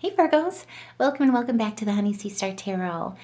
Hey Virgos, welcome and welcome back to the Honey Sea Star Tarot.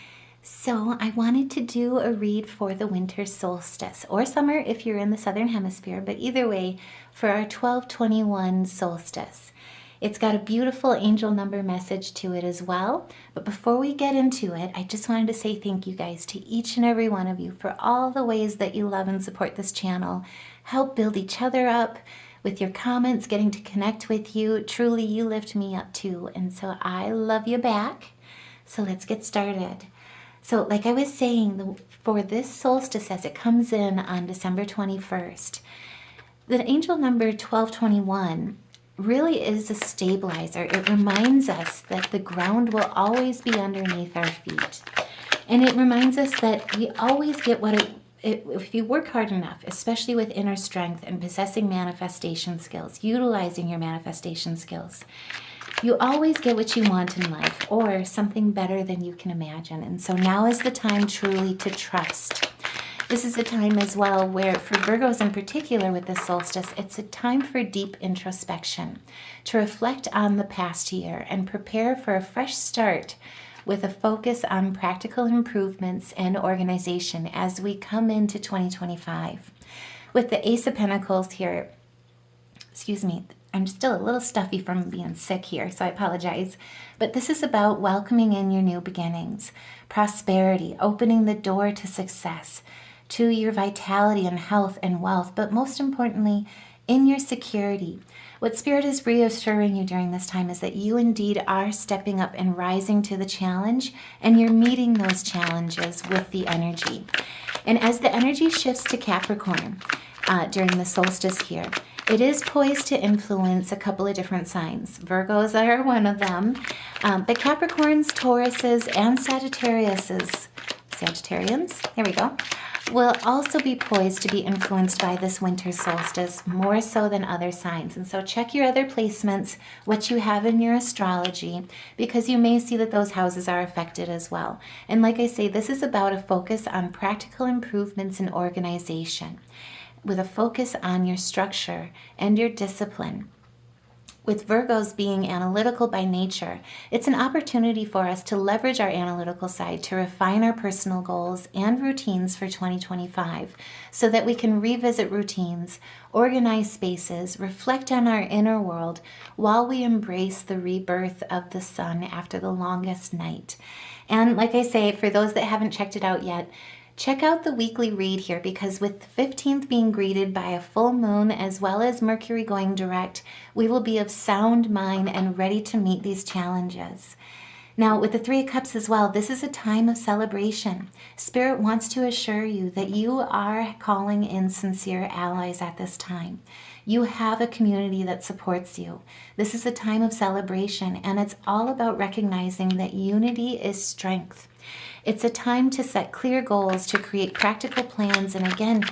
So I wanted to do a read for the winter solstice or summer if you're in the southern hemisphere, but either way for our 12/21 solstice. It's got a beautiful angel number message to it as well. But before we get into it, I just wanted to say thank you guys to each and every one of you for all the ways that you love and support this channel, help build each other up, with your comments, getting to connect with you. Truly, you lift me up too. And so I love you back. So let's get started. So like I was saying, for this solstice as it comes in on December 21st, the angel number 1221 really is a stabilizer. It reminds us that the ground will always be underneath our feet. And it reminds us that we always get if you work hard enough, especially with inner strength and possessing manifestation skills, utilizing your manifestation skills, you always get what you want in life or something better than you can imagine. And so now is the time truly to trust. This is a time as well where, for Virgos in particular with this solstice, it's a time for deep introspection, to reflect on the past year and prepare for a fresh start with a focus on practical improvements and organization as we come into 2025. With the Ace of Pentacles here, excuse me, I'm still a little stuffy from being sick here, so I apologize. But this is about welcoming in your new beginnings, prosperity, opening the door to success, to your vitality and health and wealth, but most importantly, in your security. What Spirit is reassuring you during this time is that you indeed are stepping up and rising to the challenge, and you're meeting those challenges with the energy. And as the energy shifts to Capricorn during the solstice here, it is poised to influence a couple of different signs. Virgos are one of them, but Capricorns, Tauruses, and Sagittarians, there we go, will also be poised to be influenced by this winter solstice more so than other signs. And so check your other placements, what you have in your astrology, because you may see that those houses are affected as well. And like I say, this is about a focus on practical improvements in organization, with a focus on your structure and your discipline. With Virgos being analytical by nature, it's an opportunity for us to leverage our analytical side to refine our personal goals and routines for 2025 so that we can revisit routines, organize spaces, reflect on our inner world while we embrace the rebirth of the sun after the longest night. And like I say, for those that haven't checked it out yet, check out the weekly read here, because with the 15th being greeted by a full moon as well as Mercury going direct, we will be of sound mind and ready to meet these challenges. Now, with the Three of Cups as well, this is a time of celebration. Spirit wants to assure you that you are calling in sincere allies at this time. You have a community that supports you. This is a time of celebration, and it's all about recognizing that unity is strength. It's a time to set clear goals, to create practical plans, and again,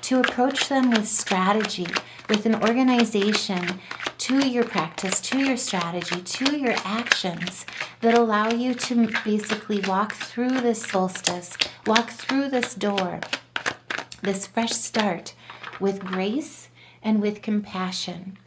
to approach them with strategy, with an organization to your practice, to your strategy, to your actions that allow you to basically walk through this solstice, walk through this door, this fresh start with grace and with compassion.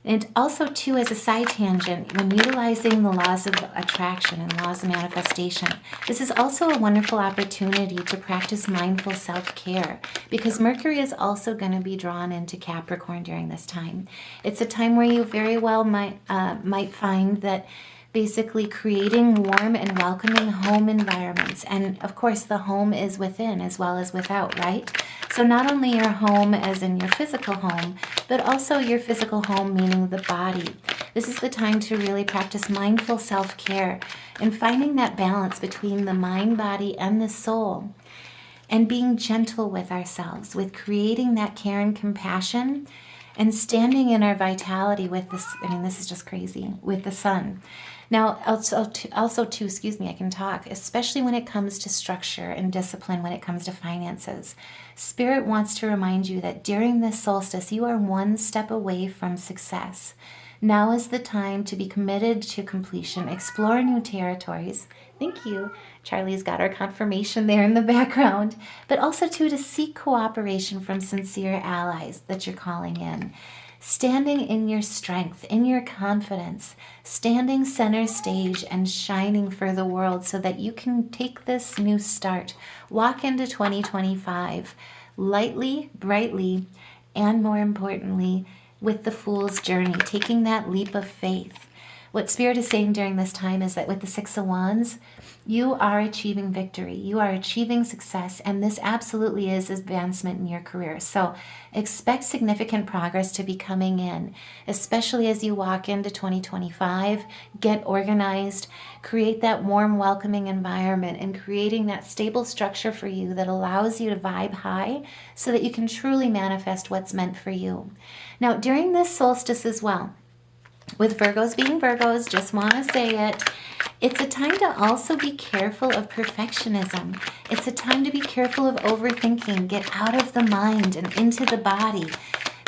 And also, too, as a side tangent, when utilizing the laws of attraction and laws of manifestation, this is also a wonderful opportunity to practice mindful self-care, because Mercury is also going to be drawn into Capricorn during this time. It's a time where you very well might find that basically creating warm and welcoming home environments. And of course, the home is within as well as without, right? So not only your home as in your physical home, but also your physical home, meaning the body. This is the time to really practice mindful self-care and finding that balance between the mind, body, and the soul, and being gentle with ourselves, with creating that care and compassion and standing in our vitality with this. This is just crazy, with the sun. Now, also too, I can talk, especially when it comes to structure and discipline, when it comes to finances. Spirit wants to remind you that during this solstice, you are one step away from success. Now is the time to be committed to completion, explore new territories. Thank you. Charlie's got our confirmation there in the background. But also, too, to seek cooperation from sincere allies that you're calling in. standing in your strength, in your confidence, standing center stage and shining for the world so that you can take this new start, walk into 2025 lightly, brightly, and more importantly, with the Fool's Journey, taking that leap of faith. What Spirit is saying during this time is that with the Six of Wands, you are achieving victory. You are achieving success, and this absolutely is advancement in your career. So expect significant progress to be coming in, especially as you walk into 2025. Get organized, create that warm, welcoming environment, and creating that stable structure for you that allows you to vibe high so that you can truly manifest what's meant for you. Now, during this solstice as well, with Virgos being Virgos, just want to say it, it's a time to also be careful of perfectionism. It's a time to be careful of overthinking. Get out of the mind and into the body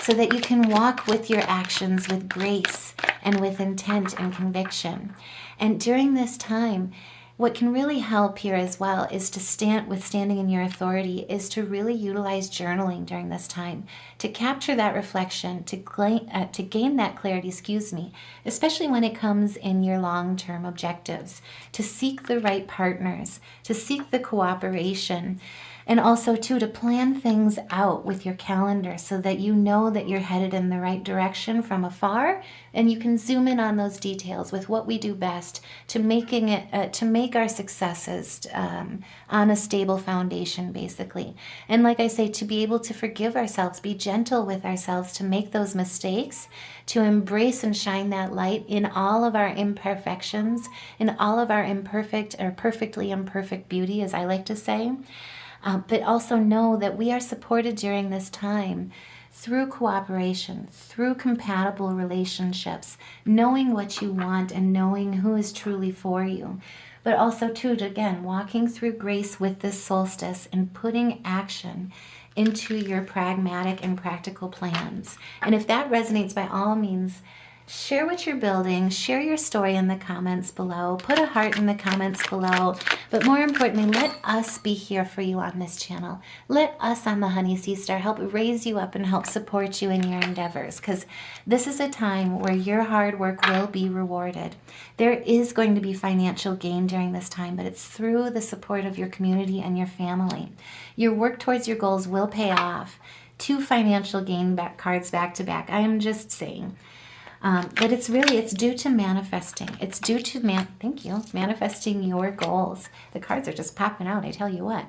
so that you can walk with your actions with grace and with intent and conviction. And during this time, what can really help here as well is to standing in your authority, is to really utilize journaling during this time to capture that reflection, to gain that clarity, especially when it comes in your long-term objectives, to seek the right partners, to seek the cooperation, and also too to plan things out with your calendar so that you know that you're headed in the right direction from afar, and you can zoom in on those details with what we do best to make our successes on a stable foundation, basically. And like I say, to be able to forgive ourselves, be gentle with ourselves, to make those mistakes, to embrace and shine that light in all of our imperfections, in all of our imperfect or perfectly imperfect beauty, as I like to say. But also know that we are supported during this time through cooperation, through compatible relationships, knowing what you want and knowing who is truly for you. But also, too, again, walking through grace with this solstice and putting action into your pragmatic and practical plans. And if that resonates, by all means, share what you're building, share your story in the comments below, put a heart in the comments below, but more importantly, let us be here for you on this channel. Let us on the Honey Sea Star help raise you up and help support you in your endeavors, because this is a time where your hard work will be rewarded. There is going to be financial gain during this time, but it's through the support of your community and your family. Your work towards your goals will pay off. 2 financial gain cards back to back. I am just saying. But it's due to manifesting. It's due to manifesting your goals. The cards are just popping out, I tell you what.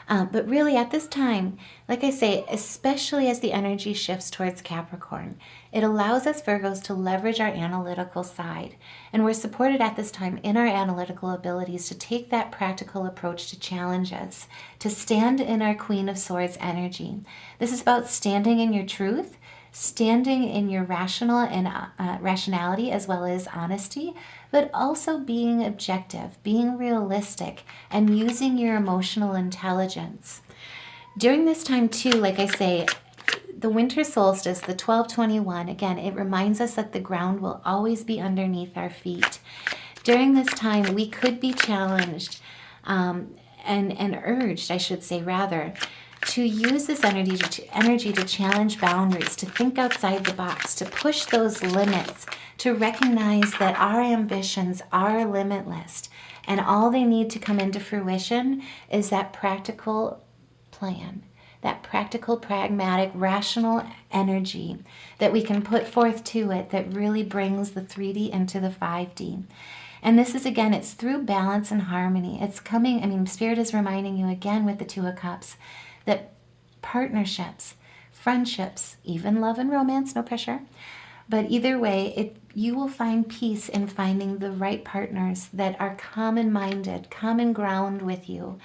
But really at this time, like I say, especially as the energy shifts towards Capricorn, it allows us Virgos to leverage our analytical side. And we're supported at this time in our analytical abilities to take that practical approach to challenges, to stand in our Queen of Swords energy. This is about standing in your truth, standing in your rationality as well as honesty, but also being objective, being realistic, and using your emotional intelligence. During this time too, like I say, the winter solstice, the 12/21, again, it reminds us that the ground will always be underneath our feet. During this time, we could be challenged and urged, I should say rather, to use this energy to challenge boundaries, to think outside the box, to push those limits, to recognize that our ambitions are limitless, and all they need to come into fruition is that practical plan, that practical, pragmatic, rational energy that we can put forth to it that really brings the 3D into the 5D. And this is, again, it's through balance and harmony. It's coming, Spirit is reminding you again with the 2 of Cups, that partnerships, friendships, even love and romance, no pressure, but either way, you will find peace in finding the right partners that are common-minded, common ground with you,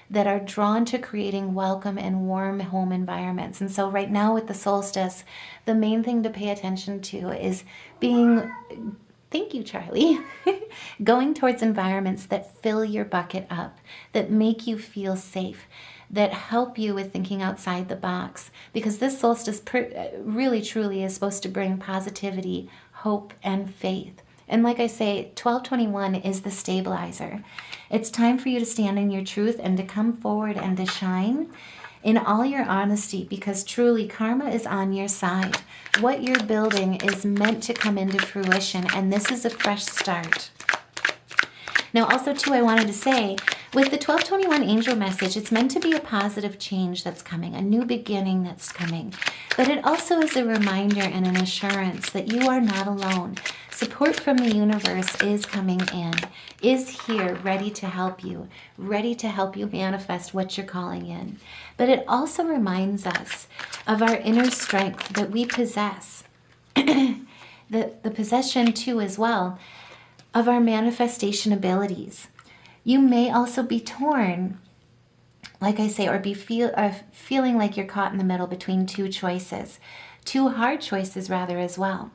that are drawn to creating welcome and warm home environments. And so right now with the solstice, the main thing to pay attention to is thank you, Charlie, going towards environments that fill your bucket up, that make you feel safe, that help you with thinking outside the box, because this solstice really truly is supposed to bring positivity, hope, and faith. And like I say, 12/21 is the stabilizer. It's time for you to stand in your truth and to come forward and to shine. in all your honesty, because truly karma is on your side. What you're building is meant to come into fruition, and this is a fresh start. Now, also, too, I wanted to say, with the 1221 angel message, it's meant to be a positive change that's coming, a new beginning that's coming. But it also is a reminder and an assurance that you are not alone. Support from the universe is coming in, is here, ready to help you manifest what you're calling in. But it also reminds us of our inner strength that we possess. The possession, too, as well, of our manifestation abilities. You may also be torn, like I say, or be feeling like you're caught in the middle between two choices, two hard choices rather as well.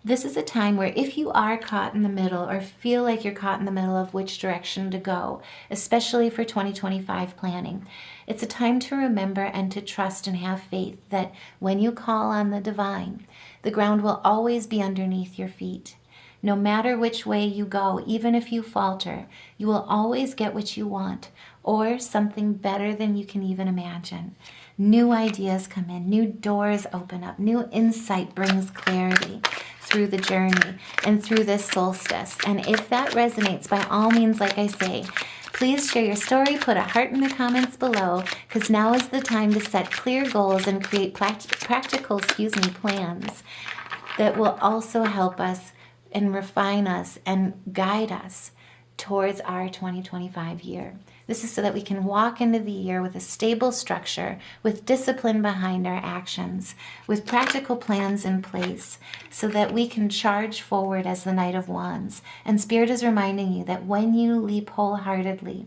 This is a time where if you are caught in the middle or feel like you're caught in the middle of which direction to go, especially for 2025 planning, it's a time to remember and to trust and have faith that when you call on the divine, the ground will always be underneath your feet. No matter which way you go, even if you falter, you will always get what you want, or something better than you can even imagine. New ideas come in, new doors open up, new insight brings clarity through the journey and through this solstice. And if that resonates, by all means, like I say, please share your story, put a heart in the comments below, because now is the time to set clear goals and create practical plans that will also help us and refine us and guide us towards our 2025 year. This is so that we can walk into the year with a stable structure, with discipline behind our actions, with practical plans in place, so that we can charge forward as the Knight of Wands. And Spirit is reminding you that when you leap wholeheartedly,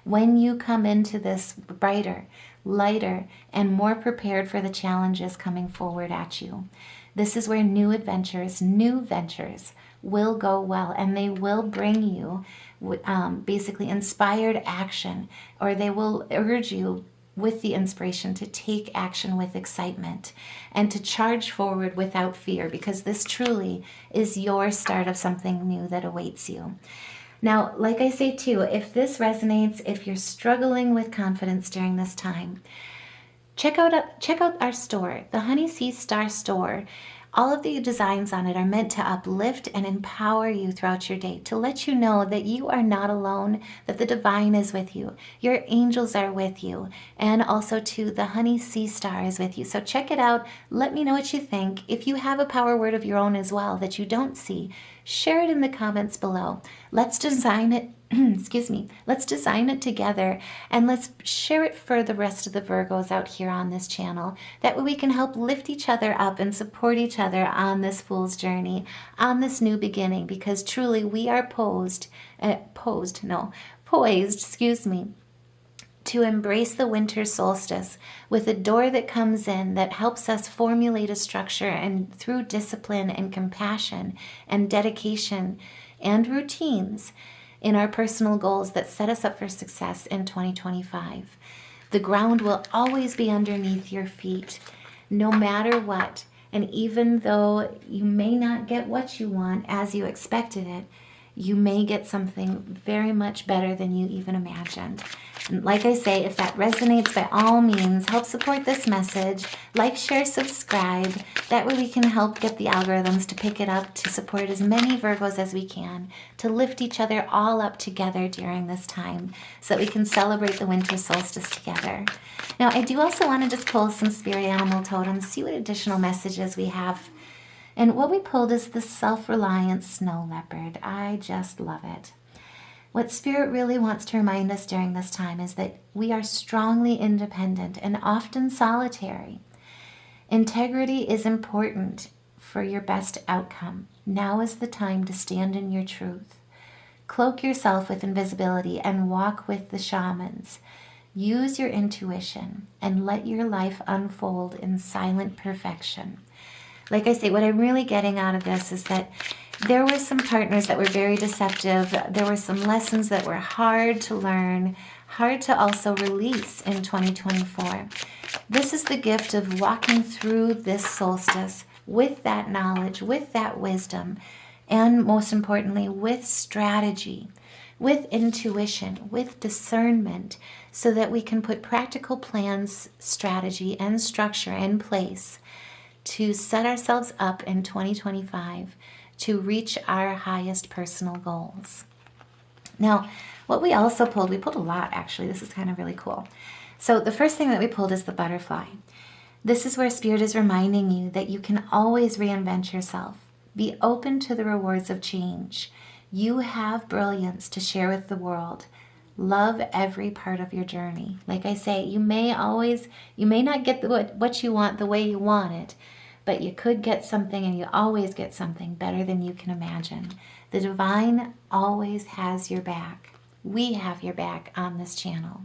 when you come into this brighter, lighter, and more prepared for the challenges coming forward at you, this is where new ventures will go well, and they will bring you basically inspired action, or they will urge you with the inspiration to take action with excitement and to charge forward without fear, because this truly is your start of something new that awaits you. Now, like I say too, if this resonates, if you're struggling with confidence during this time, check out our store, the Honey Sea Star store. All of the designs on it are meant to uplift and empower you throughout your day, to let you know that you are not alone, that the divine is with you, your angels are with you, and also too, the Honey Sea Star is with you. So check it out. Let me know what you think. If you have a power word of your own as well that you don't see, share it in the comments below. Let's design it. Let's design it together, and let's share it for the rest of the Virgos out here on this channel. That way we can help lift each other up and support each other on this fool's journey, on this new beginning, because truly we are poised, to embrace the winter solstice with a door that comes in that helps us formulate a structure, and through discipline and compassion and dedication and routines in our personal goals that set us up for success in 2025. The ground will always be underneath your feet, no matter what. And even though you may not get what you want as you expected it, you may get something very much better than you even imagined. And like I say, if that resonates, by all means, help support this message. Like, share, subscribe. That way we can help get the algorithms to pick it up, to support as many Virgos as we can, to lift each other all up together during this time, so that we can celebrate the winter solstice together. Now, I do also want to just pull some spirit animal totems, see what additional messages we have. And what we pulled is the self-reliant snow leopard. I just love it. What Spirit really wants to remind us during this time is that we are strongly independent and often solitary. Integrity is important for your best outcome. Now is the time to stand in your truth. Cloak yourself with invisibility and walk with the shamans. Use your intuition and let your life unfold in silent perfection. Like I say, what I'm really getting out of this is that there were some partners that were very deceptive. There were some lessons that were hard to learn, hard to also release in 2024. This is the gift of walking through this solstice with that knowledge, with that wisdom, and most importantly, with strategy. with intuition, with discernment, so that we can put practical plans, strategy, and structure in place to set ourselves up in 2025 to reach our highest personal goals. Now, what we also pulled, we pulled a lot actually, this is kind of really cool. So the first thing that we pulled is the butterfly. This is where Spirit is reminding you that you can always reinvent yourself. Be open to the rewards of change. You have brilliance to share with the world. Love every part of your journey. Like I say, you may not get what you want the way you want it, but you could get something, and you always get something better than you can imagine. The divine always has your back. We have your back on this channel.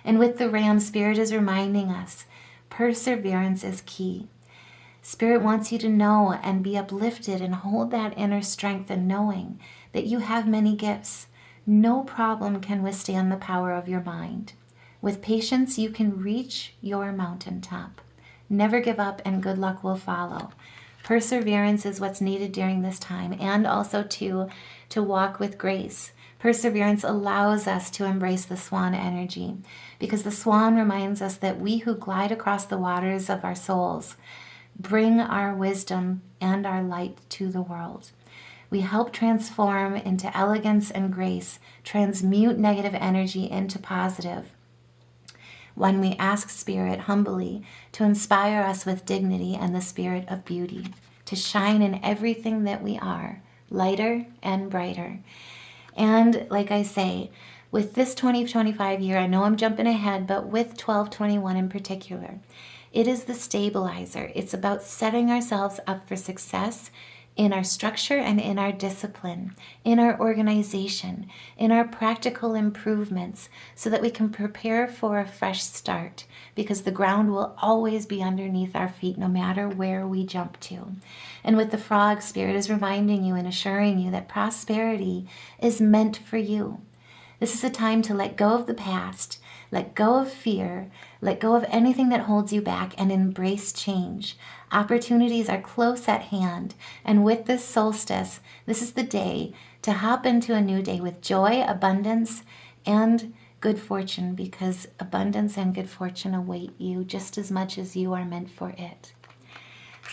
And with the ram, Spirit is reminding us, perseverance is key. Spirit wants you to know and be uplifted and hold that inner strength and knowing that you have many gifts. No problem can withstand the power of your mind. With patience, you can reach your mountaintop. Never give up, and good luck will follow. Perseverance is what's needed during this time, and also to walk with grace. Perseverance allows us to embrace the swan energy, because the swan reminds us that we who glide across the waters of our souls bring our wisdom and our light to the world. We help transform into elegance and grace, transmute negative energy into positive. When we ask Spirit humbly to inspire us with dignity and the spirit of beauty, to shine in everything that we are, lighter and brighter. And like I say, with this 2025 year, I know I'm jumping ahead, but with 1221 in particular, it is the stabilizer. It's about setting ourselves up for success in our structure and in our discipline, in our organization, in our practical improvements, so that we can prepare for a fresh start, because the ground will always be underneath our feet no matter where we jump to. And with the frog, Spirit is reminding you and assuring you that prosperity is meant for you. This is a time to let go of the past, let go of fear, let go of anything that holds you back, and embrace change. Opportunities are close at hand, and with this solstice, this is the day to hop into a new day with joy, abundance, and good fortune, because abundance and good fortune await you just as much as you are meant for it.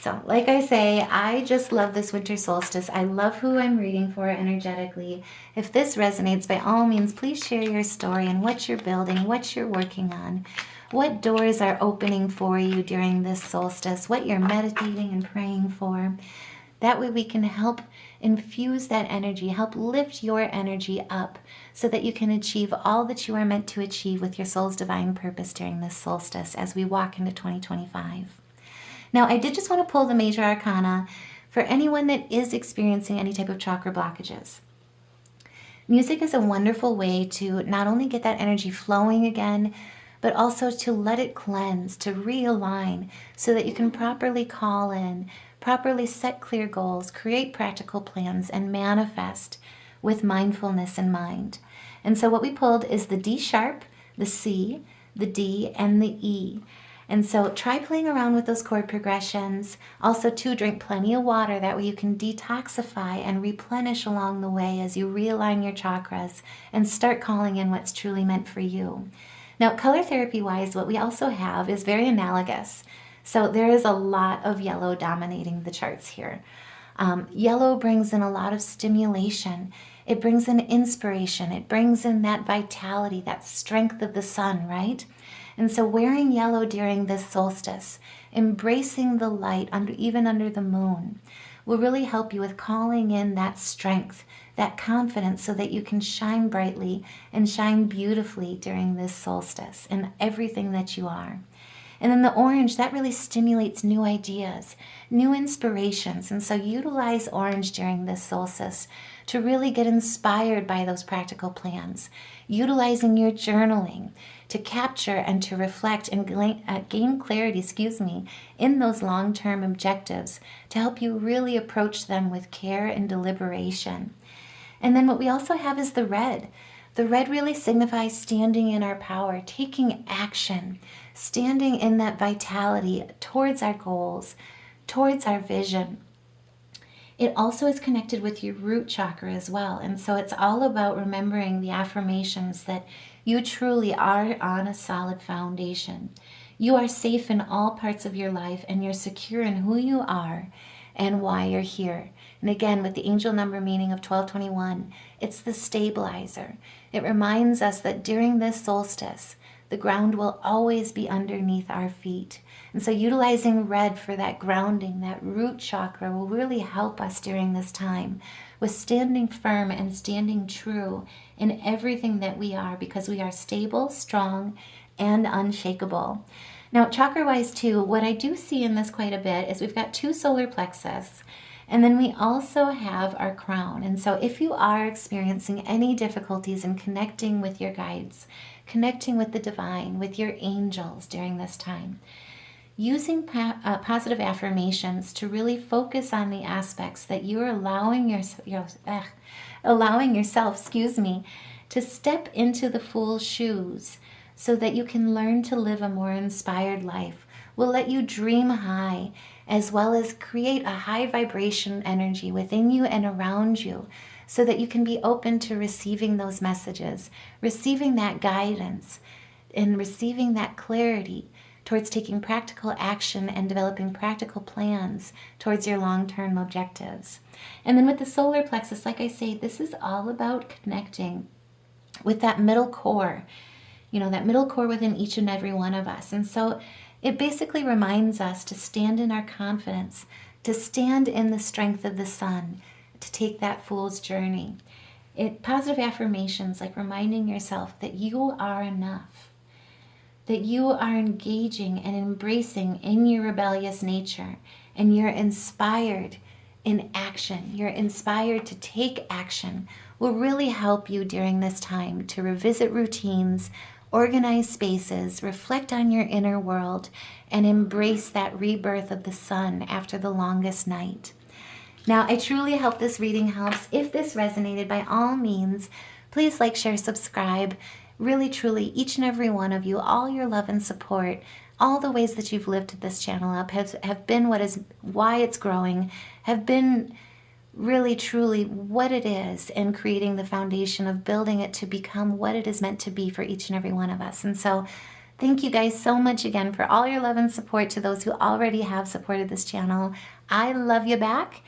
So, like I say, I just love this winter solstice. I love who I'm reading for energetically. If this resonates, by all means, please share your story and what you're building, what you're working on, what doors are opening for you during this solstice, what you're meditating and praying for. That way we can help infuse that energy, help lift your energy up so that you can achieve all that you are meant to achieve with your soul's divine purpose during this solstice as we walk into 2025. Now, I did just want to pull the major arcana for anyone that is experiencing any type of chakra blockages. Music is a wonderful way to not only get that energy flowing again, but also to let it cleanse, to realign, so that you can properly call in, properly set clear goals, create practical plans, and manifest with mindfulness in mind. And so what we pulled is the D sharp, the C, the D, and the E. And so try playing around with those chord progressions. Also, to drink plenty of water. That way you can detoxify and replenish along the way as you realign your chakras and start calling in what's truly meant for you. Now, color therapy-wise, what we also have is very analogous. So there is a lot of yellow dominating the charts here. Yellow brings in a lot of stimulation. It brings in inspiration. It brings in that vitality, that strength of the sun, right? And so wearing yellow during this solstice, embracing the light even under the moon, will really help you with calling in that strength, that confidence, so that you can shine brightly and shine beautifully during this solstice in everything that you are. And then the orange, that really stimulates new ideas, new inspirations. And so utilize orange during this solstice to really get inspired by those practical plans, utilizing your journaling to capture and to reflect and gain clarity, in those long-term objectives to help you really approach them with care and deliberation. And then what we also have is the red. The red really signifies standing in our power, taking action, standing in that vitality towards our goals, towards our vision. It also is connected with your root chakra as well. And so it's all about remembering the affirmations that you truly are on a solid foundation. You are safe in all parts of your life, and you're secure in who you are and why you're here. And again, with the angel number meaning of 1221, it's the stabilizer. It reminds us that during this solstice, the ground will always be underneath our feet. And so utilizing red for that grounding, that root chakra, will really help us during this time with standing firm and standing true in everything that we are, because we are stable, strong, and unshakable. Now, chakra-wise too, what I do see in this quite a bit is we've got 2 solar plexus, and then we also have our crown. And so if you are experiencing any difficulties in connecting with your guides, connecting with the divine, with your angels during this time, using positive affirmations to really focus on the aspects that you're allowing yourself, to step into the Fool's shoes so that you can learn to live a more inspired life, will let you dream high, as well as create a high vibration energy within you and around you, so that you can be open to receiving those messages, receiving that guidance, and receiving that clarity towards taking practical action and developing practical plans towards your long-term objectives. And then with the solar plexus, like I say, this is all about connecting with that middle core, that middle core within each and every one of us. And so it basically reminds us to stand in our confidence, to stand in the strength of the sun, to take that fool's journey. Positive affirmations like reminding yourself that you are enough, that you are engaging and embracing in your rebellious nature, and you're inspired in action. You're inspired to take action, will really help you during this time to revisit routines, organize spaces, reflect on your inner world, and embrace that rebirth of the sun after the longest night. Now, I truly hope this reading helps. If this resonated, by all means, please like, share, subscribe. Really, truly, each and every one of you, all your love and support, all the ways that you've lifted this channel up have been why it's growing, have been really, truly what it is, and creating the foundation of building it to become what it is meant to be for each and every one of us. And so thank you guys so much again for all your love and support. To those who already have supported this channel, I love you back,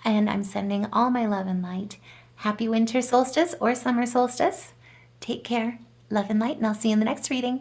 and I'm sending all my love and light. Happy winter solstice or summer solstice. Take care, love and light, and I'll see you in the next reading.